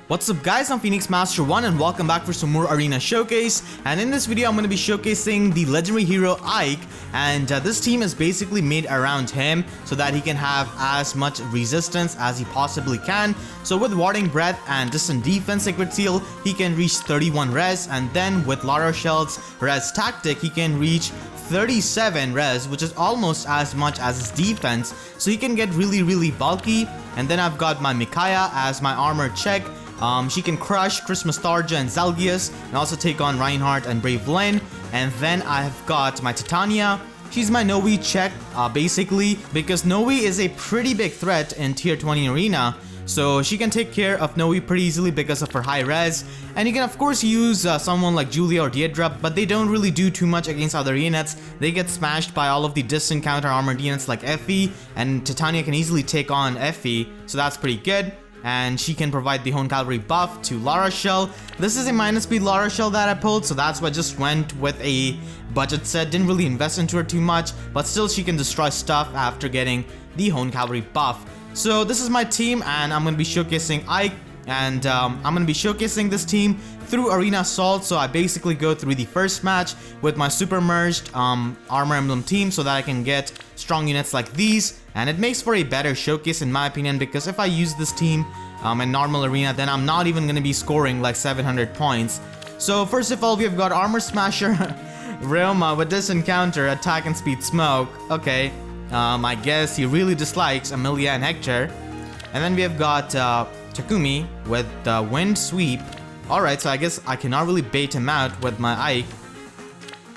What's up guys, I'm Phoenix Master 1 and welcome back for some more Arena Showcase. And in this video I'm going to be showcasing the legendary hero Ike, and this team is basically made around him so that he can have as much resistance as he possibly can. So with Warding Breath and Distant Defense Sacred Seal, he can reach 31 res, and then with La Rochelle's res tactic he can reach 37 res, which is almost as much as his defense, so he can get really bulky. And then I've got my Micaiah as my armor check. She can crush Christmas Tharja and Zalgius, and also take on Reinhardt and Brave Lyn. And then I've got my Titania. She's my Nowi check, basically, because Nowi is a pretty big threat in tier 20 arena. So she can take care of Nowi pretty easily because of her high res. And you can of course use someone like Julia or Deidre, but they don't really do too much against other units. They get smashed by all of the distant counter armored units like Effie, and Titania can easily take on Effie, so that's pretty good. And she can provide the Hone Cavalry buff to La Rochelle. This is a minus speed La Rochelle that I pulled, so that's why I just went with a budget set. Didn't really invest into her too much, but still she can destroy stuff after getting the Hone Cavalry buff. So this is my team, and I'm going to be showcasing Ike, and I'm going to be showcasing this team through Arena Assault. So I basically go through the first match with my super merged Armor Emblem team so that I can get strong units like these, and it makes for a better showcase in my opinion, because if I use this team in normal arena, then I'm not even going to be scoring like 700 points. So first of all, we've got Armor Smasher Rheuma with this encounter, attack and speed smoke. Okay, I guess he really dislikes Amelia and Hector. And then we have got Takumi with wind sweep. Alright, so I guess I cannot really bait him out with my Ike.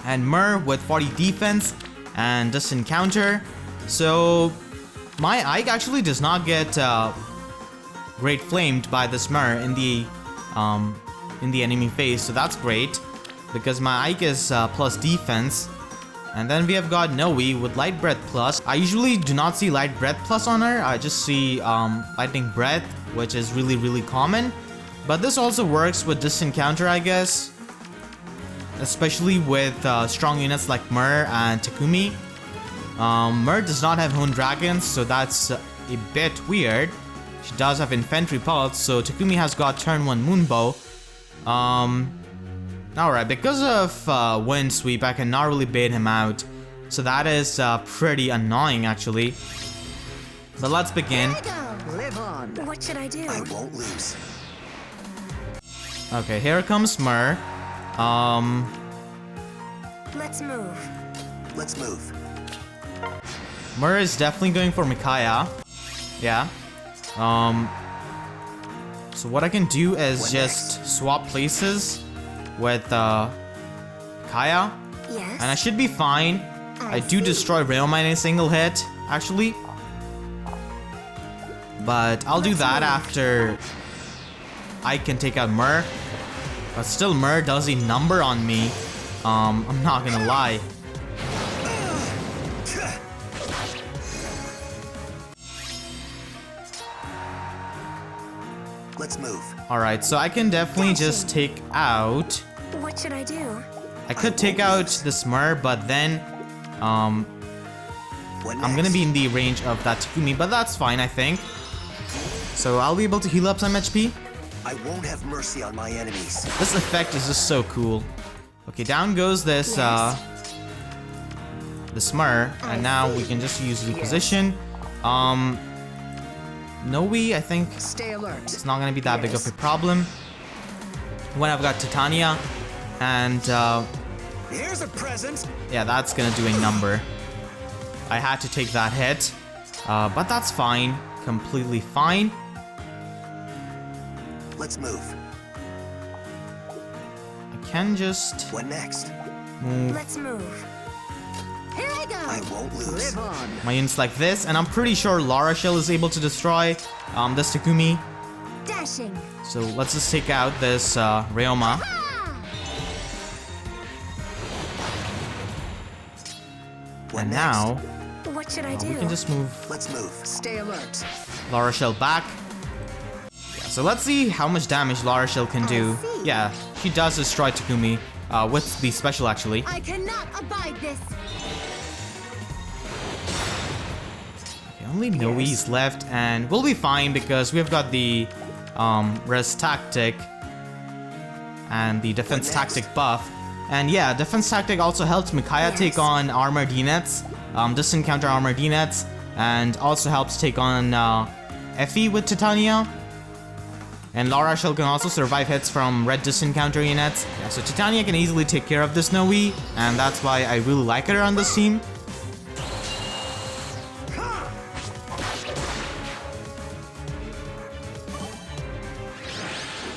And Myrrh with 40 defense and distant counter. So my Ike actually does not get great flamed by this Myrrh in the enemy phase, so that's great because my Ike is plus defense. And then we have got Nowi with Light Breath plus. I usually do not see Light Breath plus on her. I just see Lightning Breath, which is really common. But this also works with distant counter, I guess, especially with strong units like Myrrh and Takumi. Myrrh does not have Hone Dragons, so that's a bit weird. She does have Infantry Pulse, so Takumi has got turn 1 Moonbow. Alright, because of Wind Sweep, I cannot really bait him out. So that is pretty annoying, actually. But let's begin. Live on. What should I do? I won't lose. Okay, here comes Myrrh. Let's move. Let's move. Myrrh is definitely going for Micaiah. Yeah. So what I can do is just swap places with Micaiah. Yes. And I should be fine. I do destroy Rheuma in a single hit, actually. But I'll do that after I can take out Myrrh. But still, Myrrh does a number on me. I'm not gonna lie. Let's move. Alright, so I can definitely just take out... What should I do? I could take out this Myrrh, but then I'm gonna be in the range of that Takumi, but that's fine, I think. So I'll be able to heal up some HP. I won't have mercy on my enemies. This effect is just so cool. Okay, down goes this this Myrrh, and now we can just use reposition. Nowi, I think Stay alert. it's not gonna be that big of a problem. When I've got Titania, and Here's a present. yeah, that's gonna do a number. I had to take that hit, but that's fine, completely fine. Let's move. I can just What next? move Let's move. Here I go. I won't lose. Live on. my units like this, and I'm pretty sure La Rochelle is able to destroy this Takumi. Dashing. So let's just take out this Rheuma. And now What should I do? we can just move Let's move. Stay alert. La Rochelle back. Yeah, so let's see how much damage La Rochelle can do. Yeah, she does destroy Takumi with the special, actually. I cannot abide this. Only Nowi is left, and we'll be fine because we've got the res tactic and the defense tactic buff. And yeah, defense tactic also helps Micaiah take on armored units, distant counter armored units, and also helps take on Effie with Titania. And Laura Shell can also survive hits from red distant counter units. Yeah, so Titania can easily take care of this Nowi, and that's why I really like her on this team.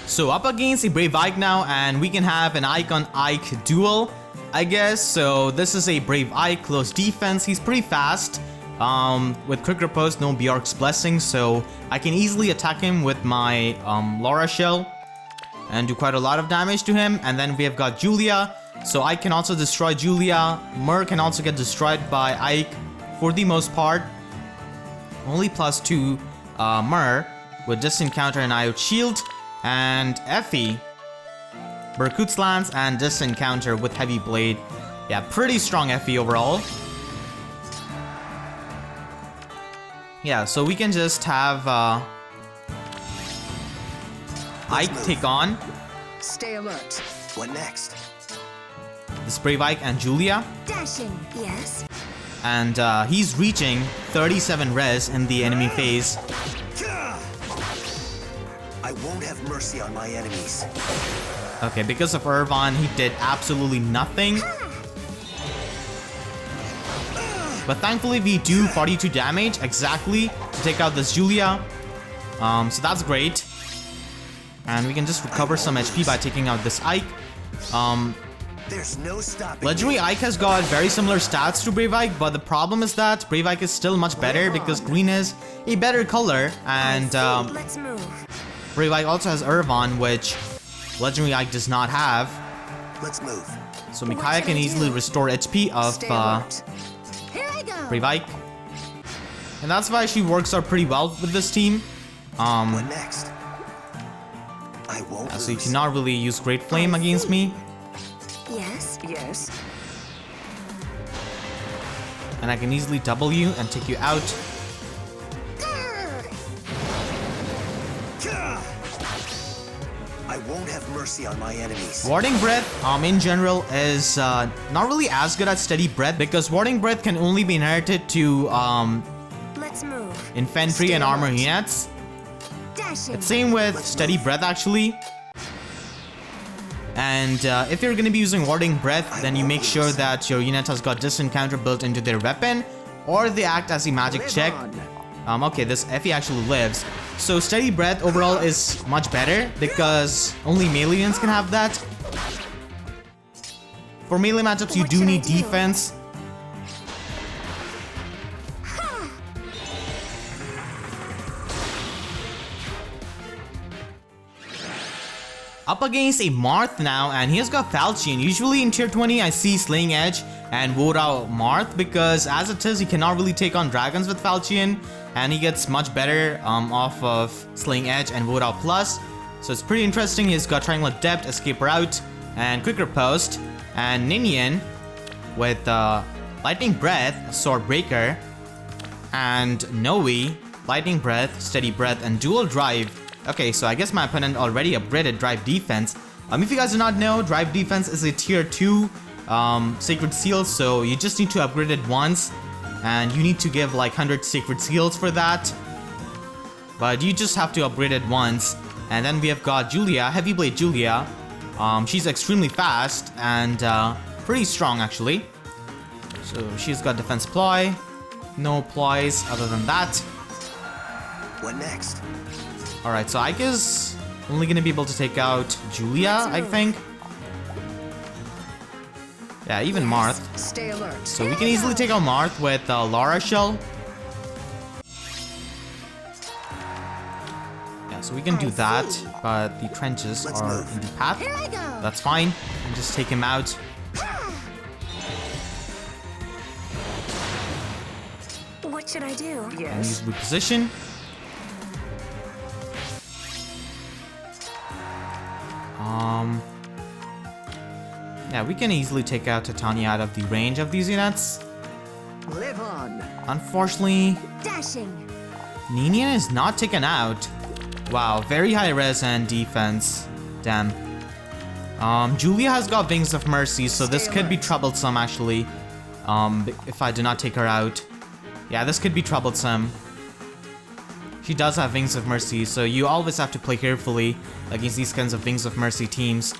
So up against a Brave Ike now, and we can have an Ike on Ike duel, I guess. So this is a Brave Ike, close defense. He's pretty fast. With quick riposte, no Bjork's blessing, so I can easily attack him with my Laura Shell and do quite a lot of damage to him. And then we have got Julia, so I can also destroy Julia. Mur can also get destroyed by Ike for the most part. Only +2 Mur with distant counter and IO shield. And Effie, Berkut's Lance and distant counter with heavy blade. Yeah, pretty strong Effie overall. Yeah, so we can just have Ike take on. Stay alert. What next? This Brave Ike and Julia. Dashing, yes. And he's reaching 37 res in the enemy phase. I won't have mercy on my enemies. Okay, because of Irvan, he did absolutely nothing. But thankfully, we do 42 damage exactly to take out this Julia. So that's great. And we can just recover some HP by taking out this Ike. There's no stopping. Legendary Ike has got very similar stats to Brave Ike, but the problem is that Brave Ike is still much better because green is a better color. And Let's move. Brave Ike also has Irvan, which Legendary Ike does not have. Let's move. So Micaiah can easily restore HP of Here I go. Brave Ike. And that's why she works out pretty well with this team. What next? I won't So you lose. cannot really use Great Flame against me. Yes. Yes. And I can easily double you and take you out. I won't have mercy on my enemies. Warding Breath, in general, is not really as good as Steady Breath because Warding Breath can only be inherited to Let's move. infantry and armor units. Dashing. It's same with Steady Breath actually. And if you're going to be using Warding Breath, then you make sure that your unit has got distant counter built into their weapon, or they act as a magic check. Okay, this Effie actually lives. So Steady Breath overall is much better because only melee units can have that. For melee matchups, you do need defense. Up against a Marth now, and he has got Falchion. Usually in tier 20, I see Slaying Edge and vote out Marth because as it is, he cannot really take on dragons with Falchion, and he gets much better off of Slaying Edge and vote out plus. So it's pretty interesting. He's got Triangle Adept, Escape Route, and Quick Riposte, and Ninian with Lightning Breath, Sword Breaker, and Nowi, Lightning Breath, Steady Breath, and Dual Drive. Okay, so I guess my opponent already upgraded Drive Defense. If you guys do not know, Drive Defense is a tier 2 Sacred Seal, so you just need to upgrade it once, and you need to give like 100 Sacred Seals for that. But you just have to upgrade it once. And then we have got Julia, Heavy Blade Julia. She's extremely fast and pretty strong actually. So she's got Defense Ploy, no ploys other than that. What next? Alright, so Ike is only going to be able to take out Julia, I think. Yeah, even Marth. Stay alert. So we can easily take out Marth with Laura Shell. Yeah, so we can do that, but the trenches are in the path. Here I go. That's fine. And just take him out. What should I do? And use reposition. Yeah, we can easily take out Titania out of the range of these units. Live on. Unfortunately, Dashing. Ninian is not taken out, Wow, very high res and defense. Damn. Julia has got Wings of Mercy, so this could be troublesome actually. If I do not take her out. Yeah, this could be troublesome. She does have Wings of Mercy, so you always have to play carefully against these kinds of Wings of Mercy teams.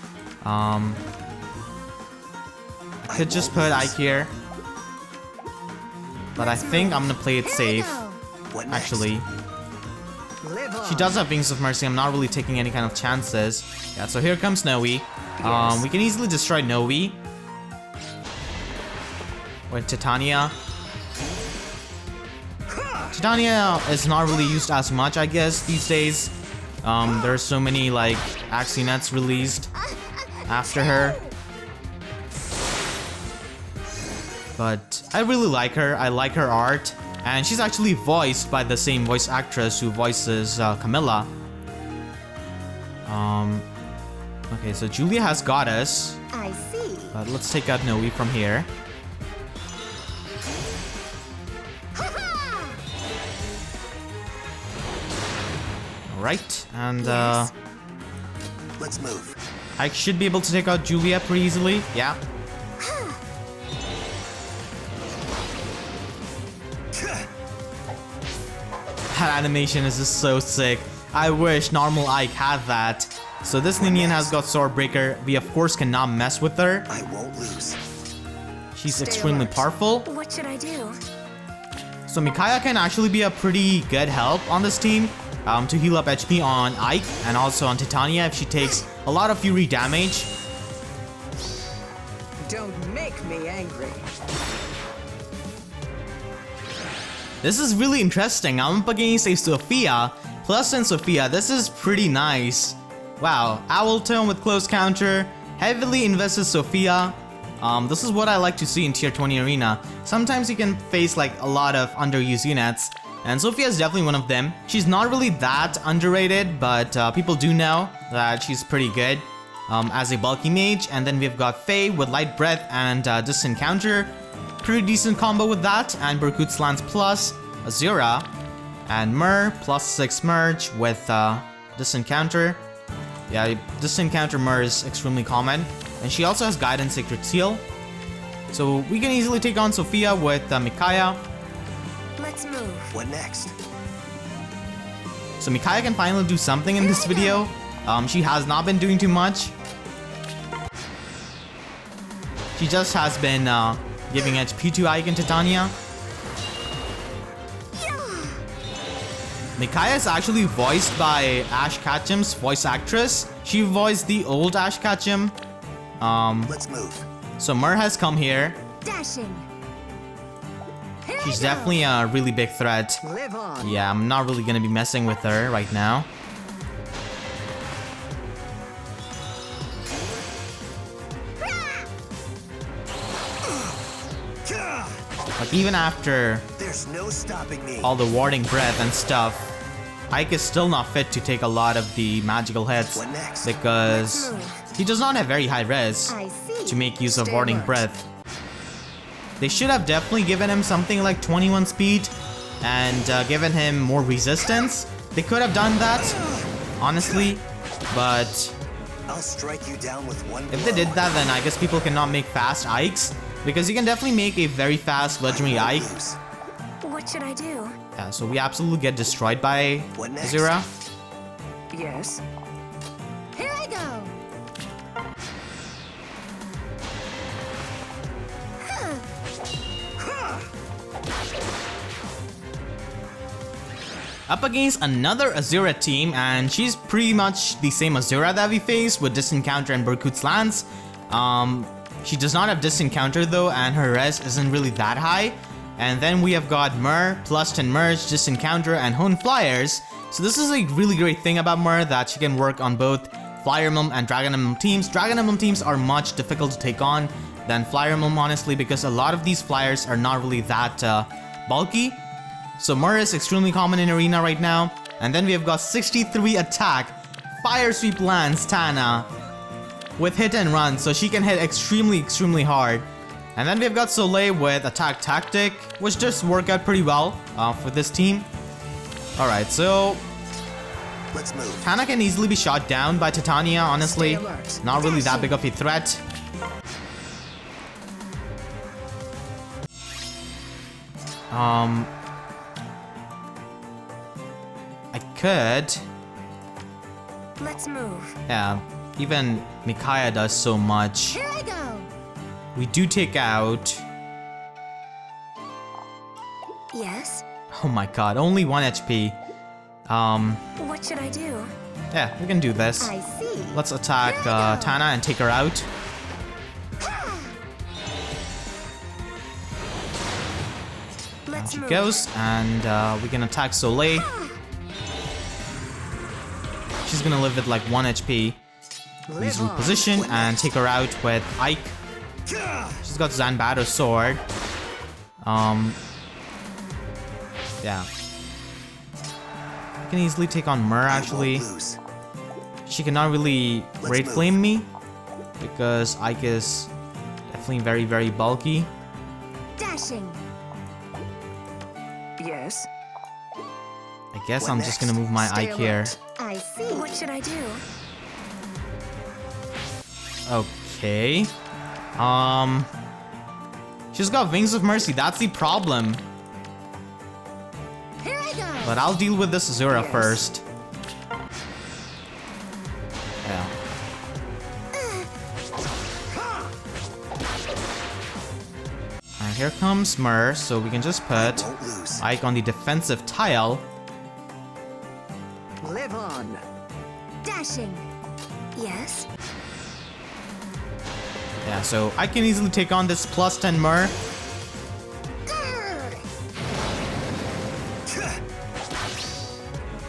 Could just put Ike here. But I think I'm gonna play it safe. Actually. She does have Wings of Mercy, I'm not really taking any kind of chances. Yeah, so here comes Nowi. We can easily destroy Nowi. With Titania. Titania is not really used as much, I guess, these days. There are so many, like, Axie Nets released after her. But I really like her. I like her art. And she's actually voiced by the same voice actress who voices Camilla. Okay, so Julia has got us. I see. But let's take out Nowi from here. Alright, and Yes. Let's move. I should be able to take out Julia pretty easily. Yeah. That animation is just so sick. I wish normal Ike had that. So this Ninian has got Swordbreaker. We of course cannot mess with her. I won't lose. She's Stay extremely alert. powerful. What should I do? So Micaiah can actually be a pretty good help on this team to heal up HP on Ike and also on Titania if she takes a lot of fury damage. Don't make me angry. This is really interesting. I'm up against a Sophia. Plus in Sophia, this is pretty nice. Wow, Owl Tone with close counter, heavily invested Sophia. This is what I like to see in tier 20 arena. Sometimes you can face like a lot of underused units, and Sophia is definitely one of them. She's not really that underrated, but people do know that she's pretty good as a bulky mage. And then we've got Faye with light breath and distant counter. Pretty decent combo with that, and Berkut's Lance plus Azura, and Myrrh plus 6 merge with distant counter. Yeah, distant counter Myrrh is extremely common, and she also has Guidance Sacred Seal. So we can easily take on Sophia with Micaiah. Let's move. What next? So Micaiah can finally do something in this video. She has not been doing too much. She just has been giving HP to Ike and Titania. Micaiah is actually voiced by Ash Ketchum's voice actress. She voiced the old Ash Ketchum. Let's move. So Myrrh has come here. Dashing. Here She's I go. definitely a really big threat. Live on. Yeah, I'm not really gonna be messing with her right now. Like even after There's no stopping me. all the warding breath and stuff, Ike is still not fit to take a lot of the magical hits What next? because Let's move. he does not have very high res I see. to make use of Stay warding alert. breath. They should have definitely given him something like 21 speed and given him more resistance. They could have done that, honestly, but I'll strike you down with one if they did that, then I guess people cannot make fast Ikes, because you can definitely make a very fast legendary Ike. What should I do? Yeah, so we absolutely get destroyed by What next? Azura. Yes. Here I go. Up against another Azura team, and she's pretty much the same Azura that we faced with distant counter and Berkut's Lance. She does not have distant counter though, and her res isn't really that high. And then we have got Myrrh, plus 10 merge, distant counter, and Hone Flyers. So this is a really great thing about Myrrh, that she can work on both Fire Emblem and Dragon Emblem teams. Dragon Emblem teams are much difficult to take on than Fire Emblem, honestly, because a lot of these flyers are not really that bulky. So Myrrh is extremely common in Arena right now. And then we have got 63 attack, Fire Sweep Lance Tana with hit and run, so she can hit extremely hard. And then we've got Soleil with attack tactic, which does work out pretty well for this team. Alright, so Let's move. Tana can easily be shot down by Titania, honestly. Stay alert. Not really that big of a threat. I could. Let's move. Yeah, even Micaiah does so much. Here I go. We do take out. Yes. Oh my god, only 1 HP. What should I do? Yeah, we can do this. I see. Let's attack Tana and take her out. Let's She move. goes, and we can attack Sothe. She's gonna live with like 1 HP. Please Live on. reposition and take her out with Ike. She's got Zanbatter's sword. Yeah. I can easily take on Myrrh actually. I won't lose. She cannot really Great move. Flame me because Ike is definitely very, very bulky. Dashing. Yes. I guess What I'm just gonna move my Stay Ike here. alert. I see. What should I do? Okay. She's got Wings of Mercy, that's the problem. Here I go. But I'll deal with this Azura Yes. first. Yeah. And here comes Myrrh, so we can just I put won't lose. Ike on the defensive tile. Live on. Dashing. Yes. Yeah, so I can easily take on this plus 10 Myrrh.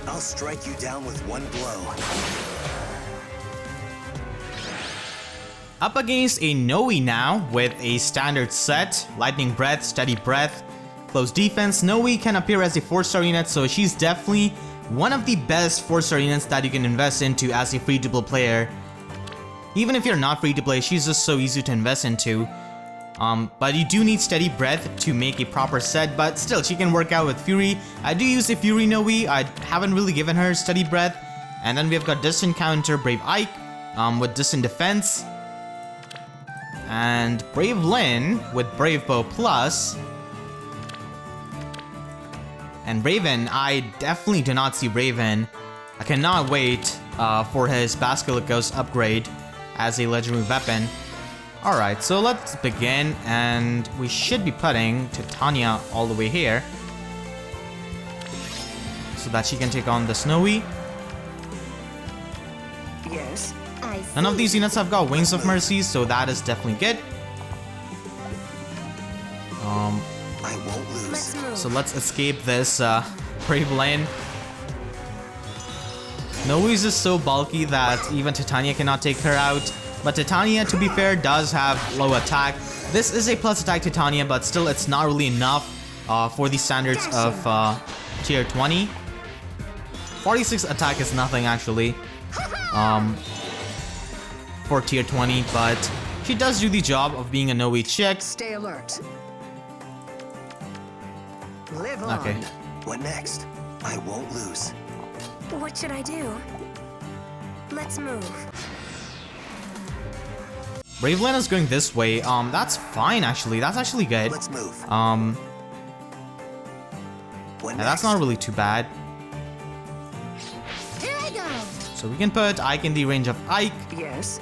I'll strike you down with 1 blow. Up against a Nowi now with a standard set, Lightning Breath, Steady Breath, Close Defense. Nowi can appear as a 4-star unit, so she's definitely one of the best 4-star units that you can invest into as a free-to-play player. Even if you're not free-to-play, she's just so easy to invest into. But you do need Steady Breath to make a proper set, but still, she can work out with Fury. I do use a Fury Nowi, I haven't really given her Steady Breath. And then we've got Distant Counter, Brave Ike, with Distant Defense. And Brave Lyn with Brave Bow Plus. And Raven, I definitely do not see Raven. I cannot wait for his Basilicos upgrade as a legendary weapon. Alright, so let's begin, and we should be putting Titania all the way here so that she can take on the Snowy. Yes. I see. None of these units have got Wings of Mercy, so that is definitely good. I won't lose. Let's move. So let's escape this Brave Lyn. Nowi's is so bulky that even Titania cannot take her out. But Titania, to be fair, does have low attack. This is a plus attack Titania, but still it's not really enough for the standards of tier 20. 46 attack is nothing actually for tier 20, but she does do the job of being a Nowi chick. Stay alert. Live on. Okay. What next? I won't lose. What should I do? Let's move. Brave Lyn is going this way. That's fine actually. That's actually good. Let's move. What Yeah, that's not really too bad. Here I go. So we can put Ike in the range of Ike. Yes.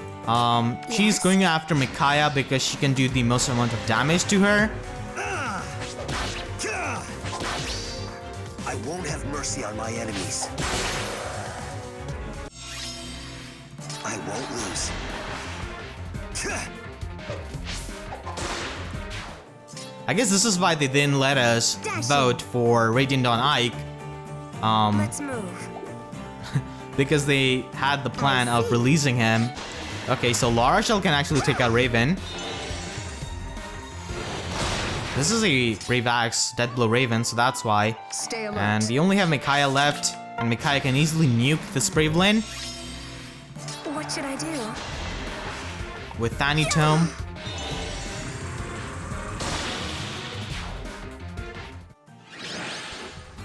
She's Yes. going after Micaiah because she can do the most amount of damage to her. I won't have mercy on my enemies. I won't lose. I guess this is why they didn't let us vote for Radiant on Ike. Let's move. Because they had the plan of releasing him. Okay, so Lara Shell can actually take out Raven. This is a Brave Axe, Deathblow Raven, so that's why. Stay alert. And we only have Micaiah left, and Micaiah can easily nuke this Brave Lyn What should I do? with Thani Tome.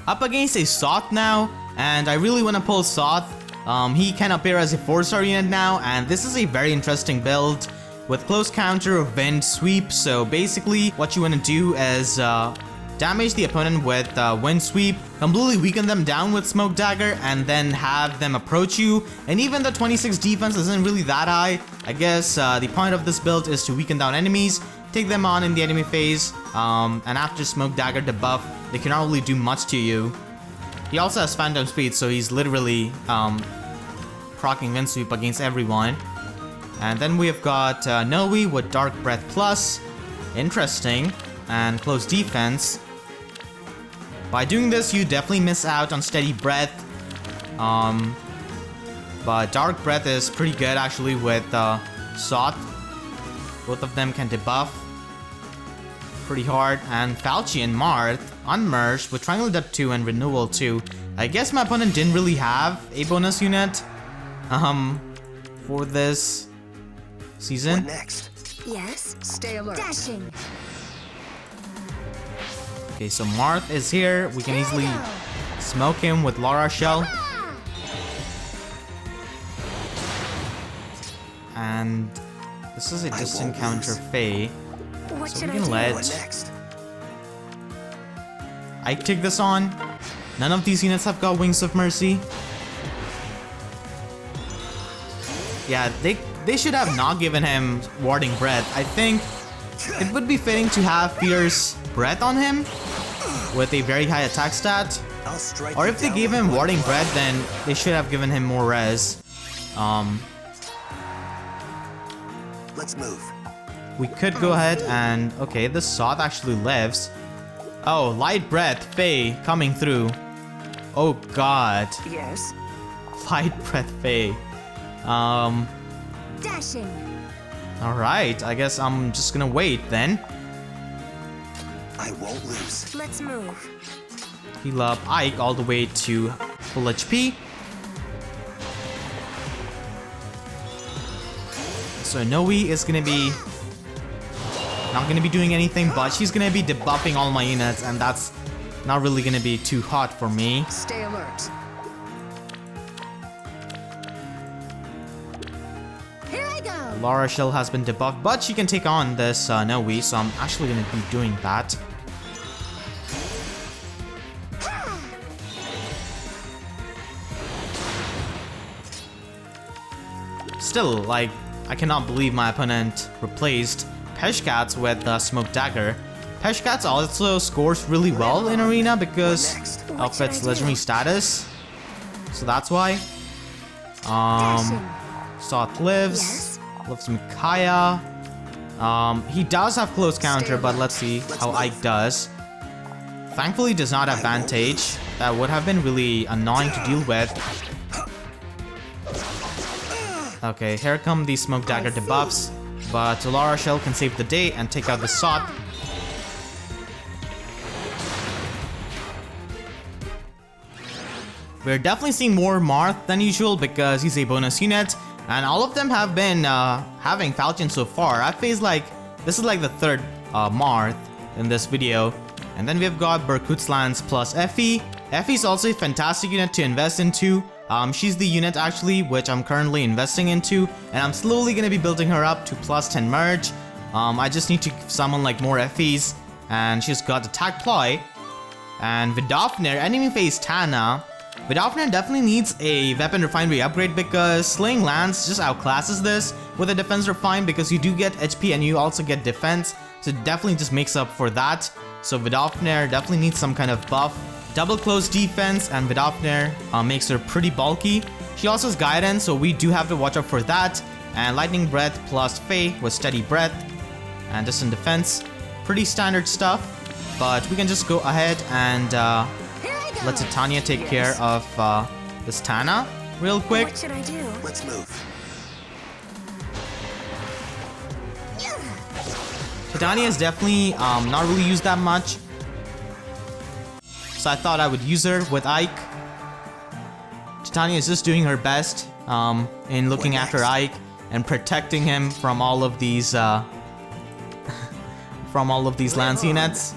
Up against a Sothe now. and I really want to pull Sothe. He can appear as a 4-star unit now, and this is a very interesting build with close counter of wind sweep. So basically what you want to do is damage the opponent with wind sweep, completely weaken them down with smoke dagger, and then have them approach you. And even the 26 defense isn't really that high. I guess the point of this build is to weaken down enemies, take them on in the enemy phase, and after smoke dagger debuff, they cannot really do much to you. He also has phantom speed, so he's literally proccing wind sweep against everyone. And then we have got Nowi with Dark Breath Plus, interesting, and close defense. By doing this, you definitely miss out on Steady Breath, but Dark Breath is pretty good actually with Sothe. Both of them can debuff pretty hard. And Falchi and Marth unmerged with Triangle Depth 2 and Renewal 2. I guess my opponent didn't really have a bonus unit for this season. What next? Yes. Stay alert. Dashing. Okay, so Marth is here. We can easily smoke him with Laura Shell. And this is a distant counter Faye. What So should we I can do? let What next? Ike take this on. None of these units have got Wings of Mercy. Yeah, they should have not given him Warding Breath. I think it would be fitting to have Fierce Breath on him with a very high attack stat. I'll strike Or you if they down gave with him one Warding punch. Breath, then they should have given him more res. Let's move. We could go ahead and... Okay, the Sothe actually lives. Oh, Light Breath, Faye, coming through. Oh god. Yes. Light Breath, Faye. Dashing. Alright, I guess I'm just gonna wait then. I won't lose. Let's move. Heal up Ike all the way to full HP. So Nowi is gonna be not gonna be doing anything, but she's gonna be debuffing all my units, and that's not really gonna be too hot for me. Stay alert. Here I go. Laura Shell has been debuffed, but she can take on this Nowi, so I'm actually gonna be doing that. Still, like, I cannot believe my opponent replaced Peshkats with Smoke Dagger. Peshkats also scores really well in Arena because What next? of its legendary status. So that's why. Dashing. Sothe lives. Yes. Lives Micaiah. He does have close counter, but let's see how Ike does. Thankfully does not have Vantage. That would have been really annoying to deal with. Okay, here come these Smoke Dagger debuffs, but Laura Shell can save the day and take out the Sothe. We're definitely seeing more Marth than usual because he's a bonus unit, and all of them have been having Falchion so far. I feel like this is like the third Marth in this video. And then we've got Berkutzlands plus Effie. Effie's also a fantastic unit to invest into. She's the unit actually which I'm currently investing into, and I'm slowly gonna be building her up to plus 10 merge. I just need to summon like more Effies, and she's got Attack Ploy. And Vidofner, enemy phase Tana. Vidofner definitely needs a weapon refinery upgrade because Slaying Lance just outclasses this with a defense refine because you do get HP and you also get defense, so it definitely just makes up for that. So Vidofner definitely needs some kind of buff. Double close defense, and Vidofner makes her pretty bulky. She also has guidance, so we do have to watch out for that. And Lightning Breath plus Faye with Steady Breath and distant defense. Pretty standard stuff, but we can just go ahead and Here I go. let Titania take care of this Tana real quick. What should I do? Let's move. Titania is definitely not really used that much, so I thought I would use her with Ike. Titania is just doing her best in looking after Ike and protecting him from all of these Lance units.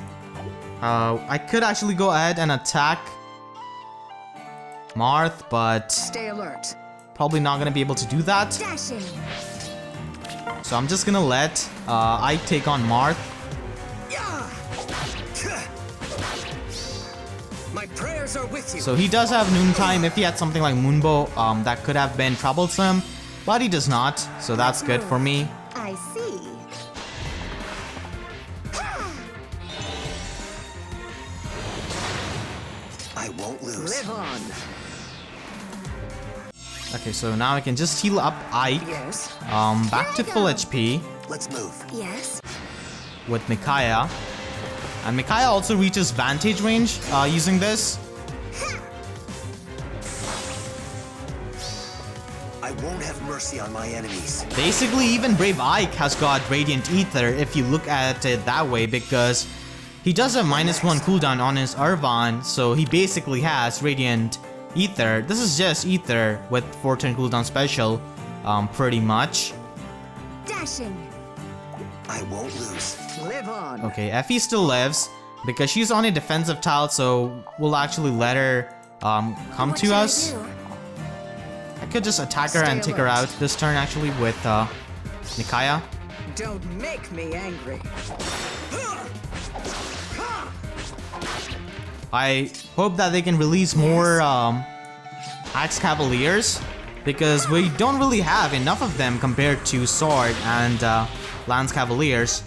I could actually go ahead and attack Marth, but Stay alert. probably not gonna be able to do that. Dashing. So I'm just gonna let Ike take on Marth. My prayers are with you. So he does have noontime. If he had something like Moonbow, that could have been troublesome, but he does not, so that's good for me. I see. I won't lose. Live on. Okay, so now I can just heal up Ike. Yes. Back to full HP Let's move. Yes. with Micaiah. And Micaiah also reaches vantage range using this. I won't have mercy on my enemies. Basically, even Brave Ike has got Radiant Ether if you look at it that way, because he does have -1 cooldown on his Irvine, so he basically has Radiant Ether. This is just Ether with 4-turn cooldown special, pretty much. Dashing. I won't lose. Live on. Okay, Effie still lives because she's on a defensive tile, so we'll actually let her come What to should I us. do? I could just attack her and Stay take her alert. out this turn actually with Micaiah. Don't make me angry. I hope that they can release more Axe Cavaliers, because we don't really have enough of them compared to Sword and Lance Cavaliers.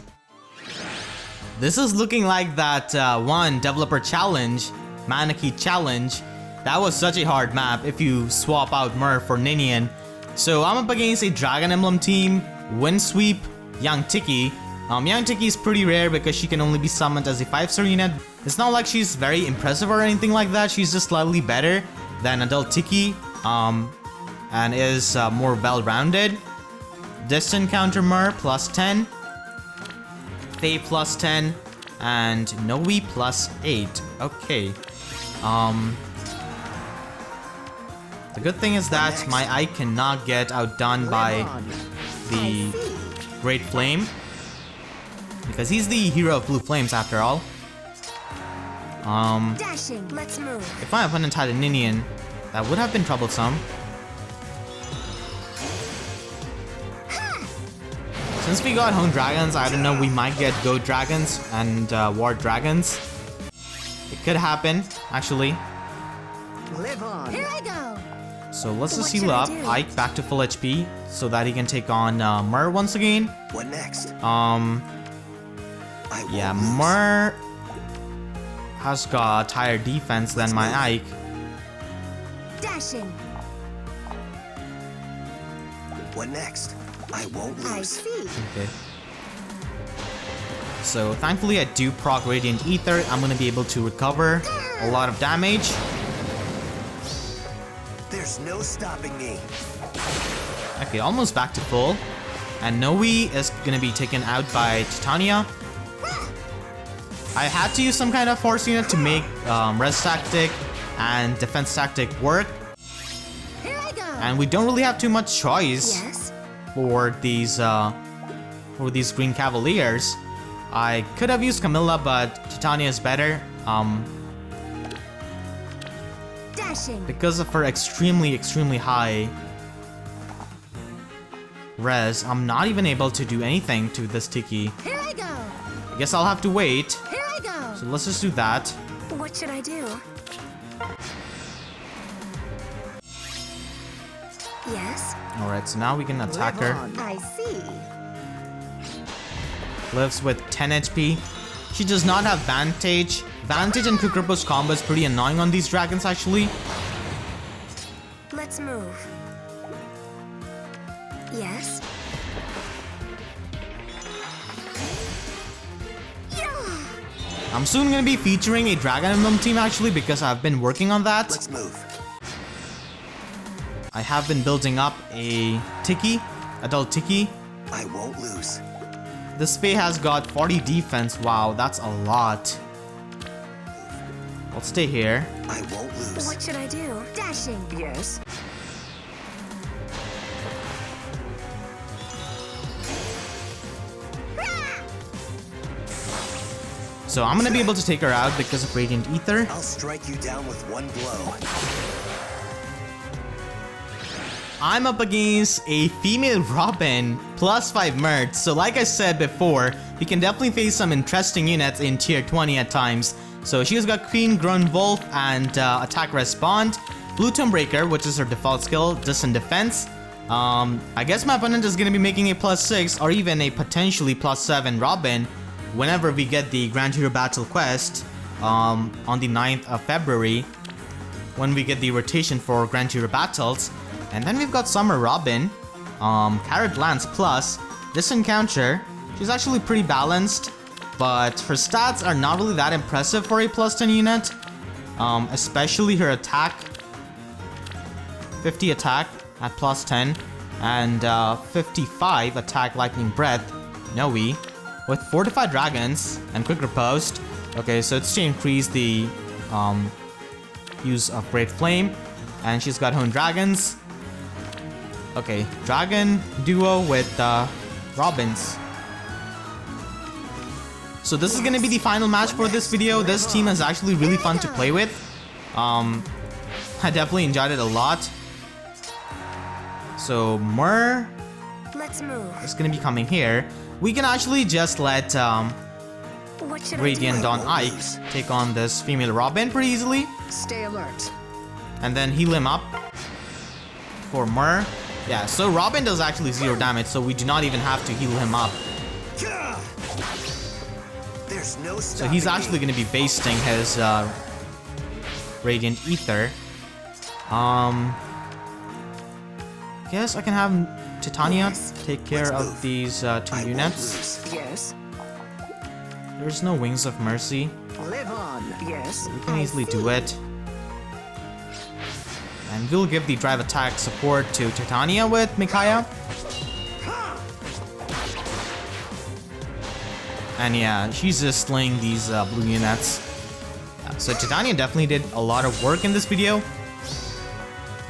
This is looking like that one developer challenge, Manaki challenge. That was such a hard map if you swap out Murph for Ninian. So I'm up against a Dragon Emblem team, Windsweep, Young Tiki. Young Tiki is pretty rare because she can only be summoned as a 5-star unit. It's not like she's very impressive or anything like that. She's just slightly better than Adult Tiki, and is more well-rounded. Distant counter Mur +10, Faye +10, and Nowi +8. Okay. The good thing is that my Ike cannot get outdone by Live on. the Great Flame, because he's the hero of Blue Flames after all. Dashing. Let's move. If my opponent had a Ninian, that would have been troublesome. Since we got Hone Dragons, I don't know, we might get Goat Dragons and War Dragons. It could happen, actually. Live on. Here I go. So let's just What heal should I up do? Ike back to full HP so that he can take on Mur once again. What next? Yeah, I won't lose. Mur has got higher defense than my Ike. Dashing. What next? I won't I lose. see. Okay. So thankfully I do proc Radiant Ether. I'm gonna be able to recover a lot of damage. There's no stopping me. Okay, almost back to full. And Nowi is gonna be taken out by Titania. I had to use some kind of force unit to make res tactic and defense tactic work. Here I go. And we don't really have too much choice Yes. for these Green Cavaliers. I could have used Camilla, but Titania is better. Dashing. Because of her extremely high res, I'm not even able to do anything to this Tiki. Here I go. I guess I'll have to wait. Here I go. So let's just do that. What should I do? Yes. Alright, so now we can attack Live her. on. I see. Lives with 10 HP. She does not have Vantage. Vantage and Kukrapo's combo is pretty annoying on these dragons actually. Let's move. Yes. Yeah. I'm soon gonna be featuring a Dragon Emblem team actually, because I've been working on that. Let's move. I have been building up a Tiki, Adult Tiki. I won't lose. This Fae has got 40 defense. Wow, that's a lot. I'll stay here. I won't lose. What should I do? Dashing. Yes. So I'm gonna be able to take her out because of Radiant Ether. I'll strike you down with one blow. I'm up against a female Robin plus 5 Mert. So like I said before, we can definitely face some interesting units in tier 20 at times. So she's got Queen Grown Wolf and Attack Respond, Blue Tomb Breaker, which is her default skill, Distant Defense. I guess my opponent is going to be making a plus 6 or even a potentially plus 7 Robin whenever we get the Grand Hero Battle quest on the 9th of February, when we get the rotation for Grand Hero Battles. And then we've got Summer Robin, Carrot Lance Plus, this encounter. She's actually pretty balanced, but her stats are not really that impressive for a plus 10 unit, especially her attack. 50 attack at plus 10 and 55 attack Lightning Breath, Nowi, with Fortified Dragons and Quick Riposte. Okay, so it's to increase the use of Great Flame, and she's got Honed Dragons. Okay, Dragon Duo with Robins. So this is gonna be the final match for this video. This team is actually really fun to play with. I definitely enjoyed it a lot. So Mur Let's move. is gonna be coming here. We can actually just let What should Radiant I do? Dawn Ike take on this female Robin pretty easily, Stay alert. and then heal him up for Mur. Yeah, so Robin does actually 0 damage, so we do not even have to heal him up. There's no So he's actually going to be basting his Radiant Ether. Guess I can have Titania Yes. take care of these 2 units. Yes. There's no Wings of Mercy. Live on. Yes. We can easily do it. And we'll give the drive attack support to Titania with Micaiah. And yeah, she's just slaying these blue units. Yeah, so Titania definitely did a lot of work in this video.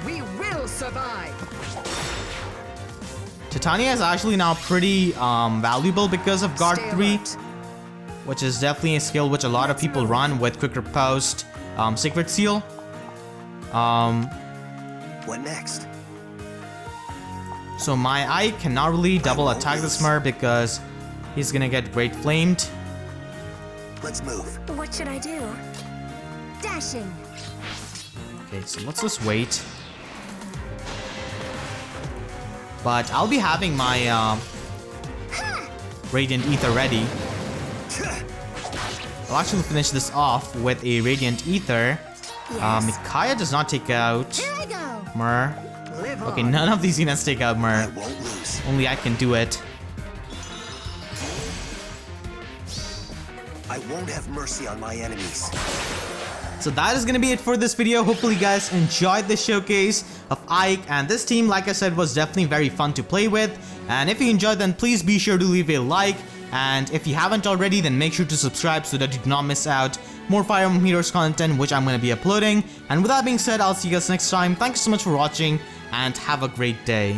We will survive. Titania is actually now pretty valuable because of Guard Stay 3, alert. which is definitely a skill which a lot of people run with Quick Riposte, Secret Seal. What next? So my Ike cannot really double attack this Mur because he's gonna get Great Flamed. Let's move. What should I do? Dashing. Okay, so let's just wait. But I'll be having my Radiant Ether ready. I'll actually finish this off with a Radiant Ether. Yes. Micaiah does not take out Here I go. Mur. Live Okay, on. none of these units take out I Mur. won't lose. Only I can do it. I won't have mercy on my enemies. So that is gonna be it for this video. Hopefully you guys enjoyed the showcase of Ike, and this team, like I said, was definitely very fun to play with. And if you enjoyed, then please be sure to leave a like, and if you haven't already, then make sure to subscribe so that you do not miss out more Fire Emblem Heroes content which I'm going to be uploading. And with that being said, I'll see you guys next time. Thank you so much for watching, and have a great day.